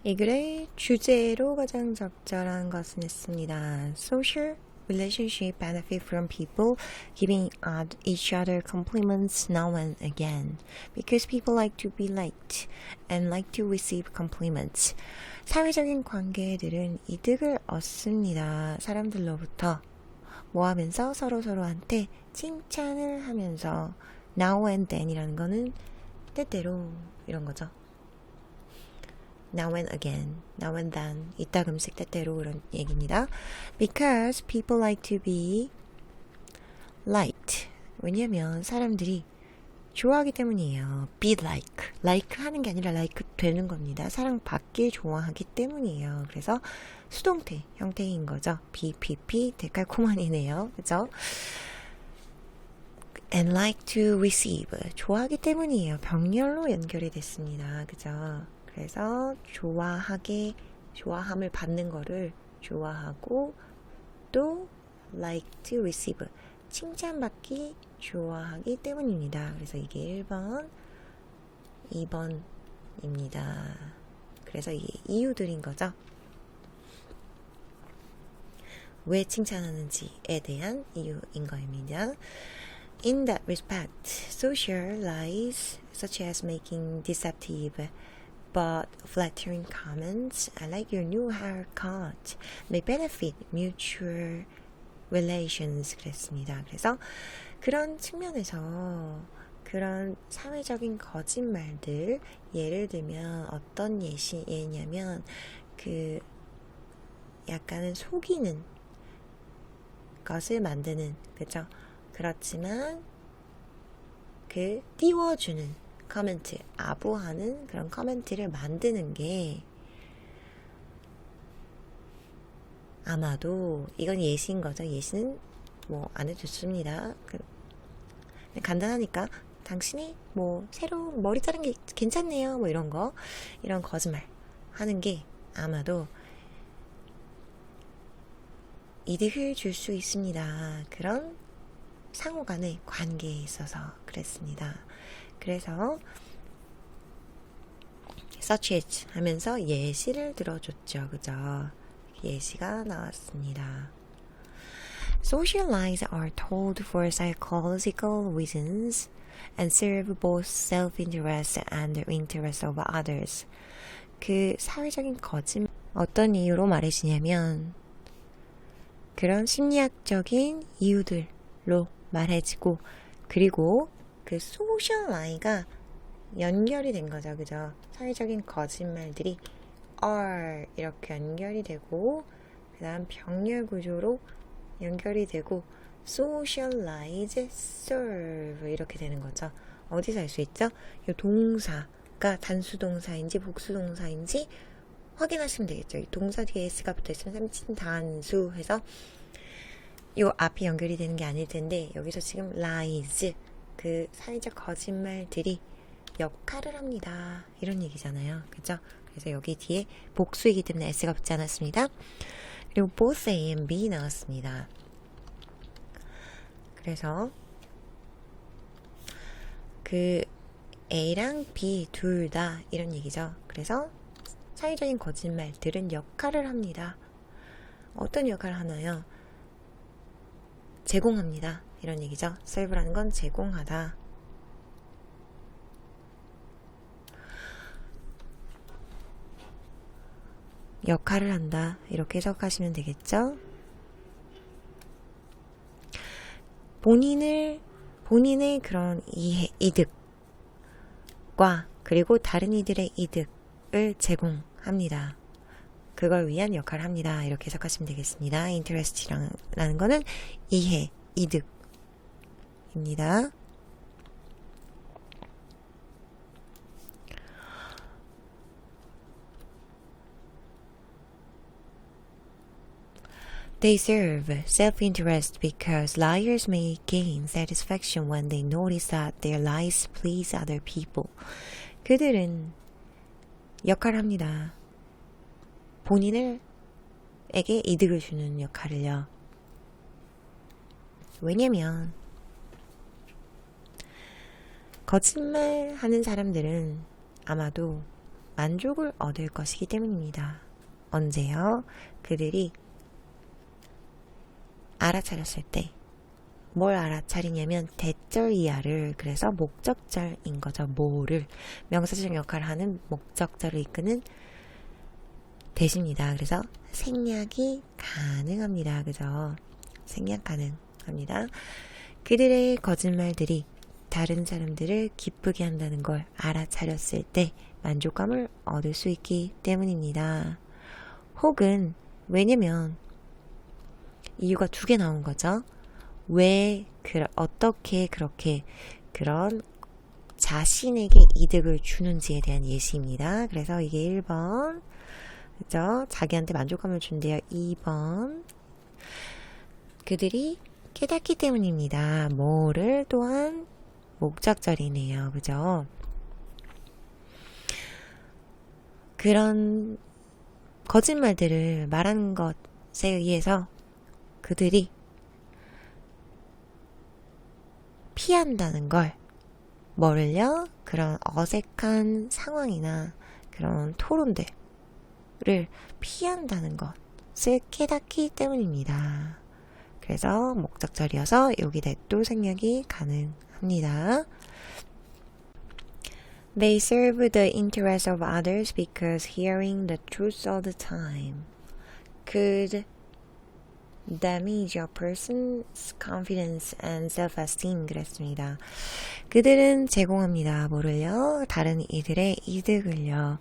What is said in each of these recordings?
이 글의 주제로 가장 적절한 것은 있습니다. Social relationship benefit from people giving each other compliments now and again because people like to be liked and like to receive compliments. 사회적인 관계들은 이득을 얻습니다. 사람들로부터 뭐 하면서 서로서로한테 칭찬을 하면서 now and then 이라는 거는 때때로 이런 거죠. Now and again, now and then, 이따금씩 때때로 이런 얘기입니다. Because people like to be liked. 왜냐면 사람들이 좋아하기 때문이에요. Be like 하는 게 아니라 like 되는 겁니다. 사랑받길 좋아하기 때문이에요. 그래서 수동태 형태인 거죠. BPP 데칼코마니네요. 그죠? And like to receive. 좋아하기 때문이에요. 병렬로 연결이 됐습니다. 그죠? 그래서 좋아함을 받는 거를 좋아하고 또 like to receive 칭찬받기 좋아하기 때문입니다. 그래서 이게 1번, 2번입니다. 그래서 이게 이유들인 거죠. 왜 칭찬하는지에 대한 이유인 거입니다. In that respect, social lies such as making deceptive but flattering comments, I like your new haircut, may benefit mutual relations. 그랬습니다. 그래서 그런 측면에서 그런 사회적인 거짓말들, 예를 들면 어떤 예냐면 그 약간은 속이는 것을 만드는, 그죠? 그렇지만 그 띄워주는 커멘트, 아부하는 그런 커멘트를 만드는 게 아마도 이건 예시인 거죠. 예시는 뭐 안 해도 좋습니다. 간단하니까 당신이 뭐 새로 머리 자른 게 괜찮네요. 뭐 이런 거, 이런 거짓말 하는 게 아마도 이득을 줄 수 있습니다. 그런 상호간의 관계에 있어서 그랬습니다. 그래서 such as 하면서 예시를 들어줬죠. 그죠? 예시가 나왔습니다. Social lies are told for psychological reasons and serve both self-interest and the interest of others. 그 사회적인 거짓말 어떤 이유로 말해지냐면 그런 심리학적인 이유들로 말해지고, 그리고 그 소셜 라이가 연결이 된 거죠. 그죠? 사회적인 거짓말들이 are 이렇게 연결이 되고, 그 다음 병렬 구조로 연결이 되고, social lies serve 이렇게 되는 거죠. 어디서 알 수 있죠? 이 동사가 단수동사인지 복수동사인지 확인하시면 되겠죠. 이 동사 뒤에 s가 붙어있으면 삼진 단수 해서 이 앞이 연결이 되는 게 아닐 텐데, 여기서 지금 lies 그 사회적 거짓말들이 역할을 합니다. 이런 얘기잖아요. 그죠? 그래서 여기 뒤에 복수이기 때문에 s가 붙지 않았습니다. 그리고 both A and B 나왔습니다. 그래서 그 A랑 B 둘 다 이런 얘기죠. 그래서 사회적인 거짓말들은 역할을 합니다. 어떤 역할을 하나요? 제공합니다. 이런 얘기죠. serve라는 건 제공하다. 역할을 한다. 이렇게 해석하시면 되겠죠. 본인의 그런 이득과 그리고 다른 이들의 이득을 제공합니다. 그걸 위한 역할을 합니다. 이렇게 해석하시면 되겠습니다. interest라는 거는 이해, 이득입니다. They serve self-interest because liars may gain satisfaction when they notice that their lies please other people. 그들은 역할을 합니다. 본인에게 이득을 주는 역할을요. 왜냐면 거짓말 하는 사람들은 아마도 만족을 얻을 것이기 때문입니다. 언제요? 그들이 알아차렸을 때. 뭘 알아차리냐면 대절 이하를, 그래서 목적절인 거죠. 뭐를 명사적 역할을 하는 목적절을 이끄는 대시입니다. 그래서 생략이 가능합니다. 그죠? 생략 가능합니다. 그들의 거짓말들이 다른 사람들을 기쁘게 한다는 걸 알아차렸을 때 만족감을 얻을 수 있기 때문입니다. 혹은 왜냐면 이유가 두 개 나온 거죠. 왜, 어떻게 그렇게 그런 자신에게 이득을 주는지에 대한 예시입니다. 그래서 이게 1번, 그죠? 자기한테 만족감을 준대요. 2번, 그들이 깨닫기 때문입니다. 뭐를 또한 목적절이네요. 그죠? 그런 거짓말들을 말하는 것에 의해서 그들이 피한다는 걸, 뭐를요? 그런 어색한 상황이나 그런 토론들을 피한다는 것을 깨닫기 때문입니다. 그래서 목적절이어서 여기 대도 생략이 가능합니다. They serve the interests of others because hearing the truth all the time could damage a person's confidence and self-esteem. 그랬습니다. 그들은 제공합니다. 뭐를요? 다른 이들의 이득을요.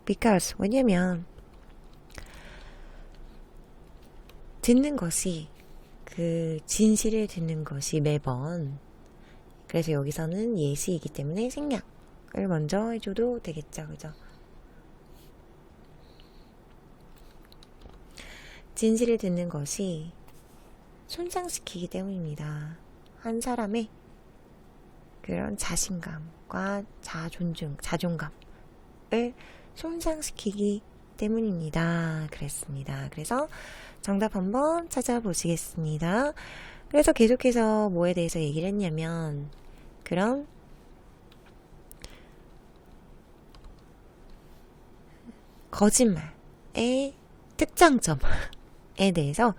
Because, 왜냐면 듣는 것이, 그 진실을 듣는 것이 매번, 그래서 여기서는 예시이기 때문에 생략을 먼저 해줘도 되겠죠. 그죠? 진실을 듣는 것이 손상시키기 때문입니다. 한 사람의 그런 자신감과 자존감을 손상시키기 때문입니다. 그랬습니다. 그래서 정답 한번 찾아보시겠습니다. 그래서 계속해서 뭐에 대해서 얘기를 했냐면, 그런 거짓말의 특장점에 대해서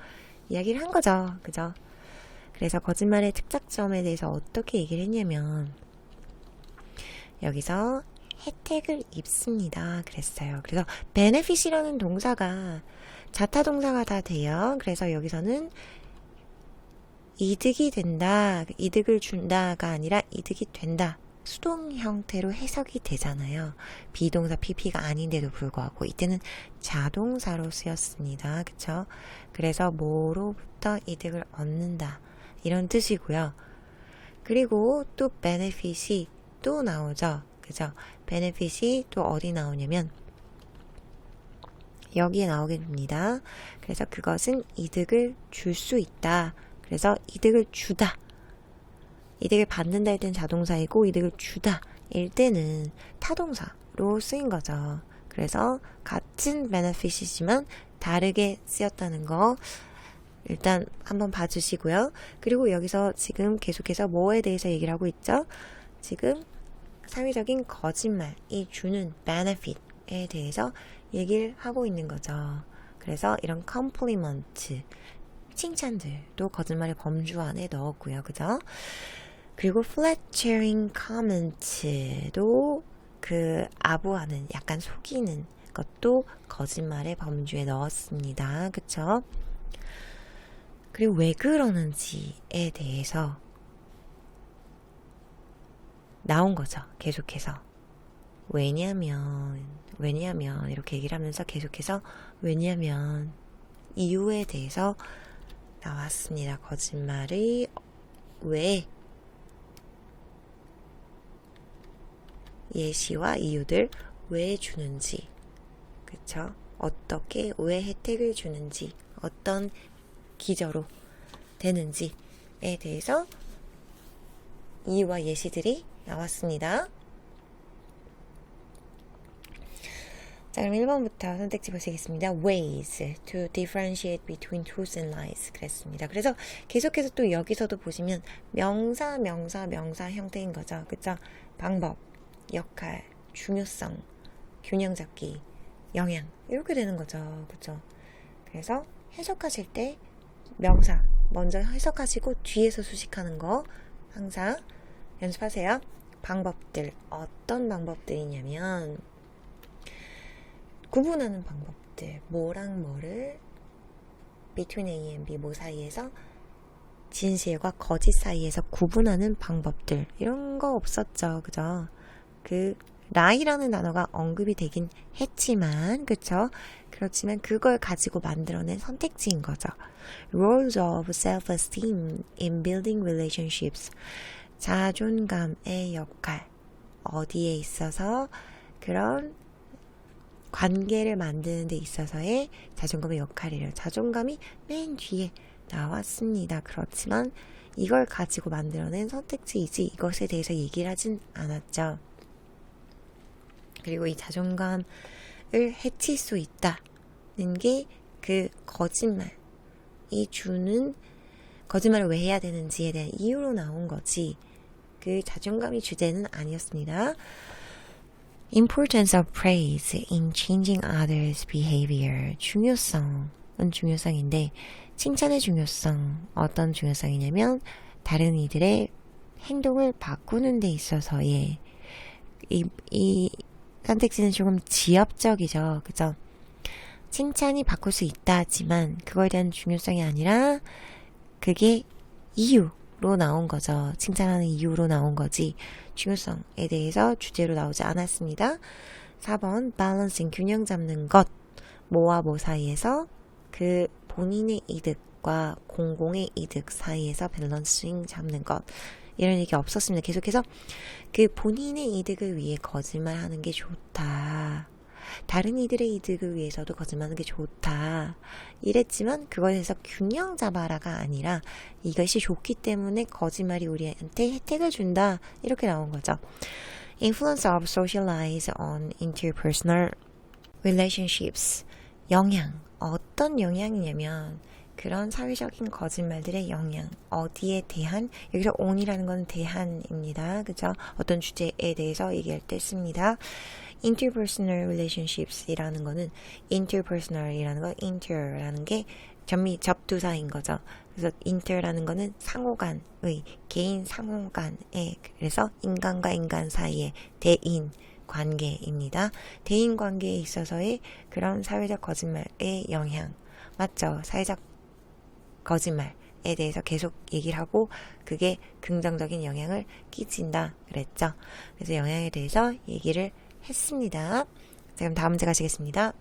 이야기를 한 거죠. 그죠? 그래서 거짓말의 특장점에 대해서 어떻게 얘기를 했냐면, 여기서 혜택을 입습니다. 그랬어요. 그래서 benefit이라는 동사가 자타 동사가 다 돼요. 그래서 여기서는 이득이 된다, 이득을 준다가 아니라 이득이 된다, 수동 형태로 해석이 되잖아요. 비동사 PP가 아닌데도 불구하고 이때는 자동사로 쓰였습니다. 그쵸? 그래서 뭐로부터 이득을 얻는다, 이런 뜻이고요. 그리고 또 benefit이 또 나오죠. 그죠? benefit이 또 어디 나오냐면 여기에 나오게 됩니다. 그래서 그것은 이득을 줄 수 있다. 그래서 이득을 주다, 이득을 받는다 일 때는 자동사이고, 이득을 주다 일 때는 타동사로 쓰인 거죠. 그래서 같은 benefit이지만 다르게 쓰였다는 거 일단 한번 봐주시고요. 그리고 여기서 지금 계속해서 뭐에 대해서 얘기를 하고 있죠? 지금 사회적인 거짓말이 주는 benefit에 대해서 얘기를 하고 있는 거죠. 그래서 이런 compliment, 칭찬들도 거짓말의 범주 안에 넣었고요. 그죠? 그리고 flattering comment도 그 아부하는, 약간 속이는 것도 거짓말의 범주에 넣었습니다. 그쵸? 그리고 왜 그러는지에 대해서 나온 거죠. 계속해서. 왜냐면 이렇게 얘기를 하면서 계속해서 왜냐면 이유에 대해서 나왔습니다. 거짓말의 왜, 예시와 이유들 왜 주는지, 그쵸? 어떻게, 왜 혜택을 주는지, 어떤 기저로 되는지에 대해서 이유와 예시들이 나왔습니다. 자, 그럼 1번부터 선택지 보시겠습니다. Ways to differentiate between truth and lies. 그랬습니다. 그래서 계속해서 또 여기서도 보시면 명사 형태인 거죠. 그쵸? 방법, 역할, 중요성, 균형 잡기, 영양 이렇게 되는 거죠. 그죠? 그래서 해석하실 때 명사 먼저 해석하시고 뒤에서 수식하는 거 항상 연습하세요. 방법들 어떤 방법들이냐면 구분하는 방법들 뭐랑 뭐를 between A and B 뭐 사이에서 진실과 거짓 사이에서 구분하는 방법들 이런 거 없었죠. 그죠? 그 lie라는 단어가 언급이 되긴 했지만 그쵸? 그렇지만 그걸 가지고 만들어낸 선택지인 거죠. Roles of self-esteem in building relationships. 자존감의 역할. 어디에 있어서 그런 관계를 만드는 데 있어서의 자존감의 역할이래요. 자존감이 맨 뒤에 나왔습니다. 그렇지만 이걸 가지고 만들어낸 선택지이지 이것에 대해서 얘기를 하진 않았죠. 그리고 이 자존감을 해칠 수 있다는 게 그 거짓말이 주는 거짓말을 왜 해야 되는지에 대한 이유로 나온 거지 그 자존감이 주제는 아니었습니다. Importance of praise in changing others' behavior. 중요성은 중요성인데 칭찬의 중요성 어떤 중요성이냐면 다른 이들의 행동을 바꾸는 데 있어서의 이 선택지는 조금 지엽적이죠. 그죠? 칭찬이 바꿀 수 있다 하지만 그거에 대한 중요성이 아니라 그게 이유로 나온 거죠. 칭찬하는 이유로 나온 거지 중요성에 대해서 주제로 나오지 않았습니다. 4번 balancing 균형 잡는 것 뭐와 뭐 사이에서 그 본인의 이득과 공공의 이득 사이에서 밸런싱 잡는 것 이런 얘기 없었습니다. 계속해서 그 본인의 이득을 위해 거짓말하는 게 좋다. 다른 이들의 이득을 위해서도 거짓말하는 게 좋다. 이랬지만 그것에서 균형 잡아라가 아니라 이것이 좋기 때문에 거짓말이 우리한테 혜택을 준다. 이렇게 나온 거죠. Influence of social lies on interpersonal relationships. 영향. 어떤 영향이냐면 그런 사회적인 거짓말들의 영향, 어디에 대한, 여기서 on이라는 건 대한입니다. 그죠? 어떤 주제에 대해서 얘기할 때 씁니다. Interpersonal relationships 이라는 거는, interpersonal 이라는 건, inter라는 게 접두사인 거죠. 그래서 inter라는 거는 상호간의, 개인 상호간의, 그래서 인간과 인간 사이의 대인 관계입니다. 대인 관계에 있어서의 그런 사회적 거짓말의 영향. 맞죠? 사회적 거짓말에 대해서 계속 얘기를 하고 그게 긍정적인 영향을 끼친다 그랬죠. 그래서 영향에 대해서 얘기를 했습니다. 자, 그럼 다음 문제 가시겠습니다.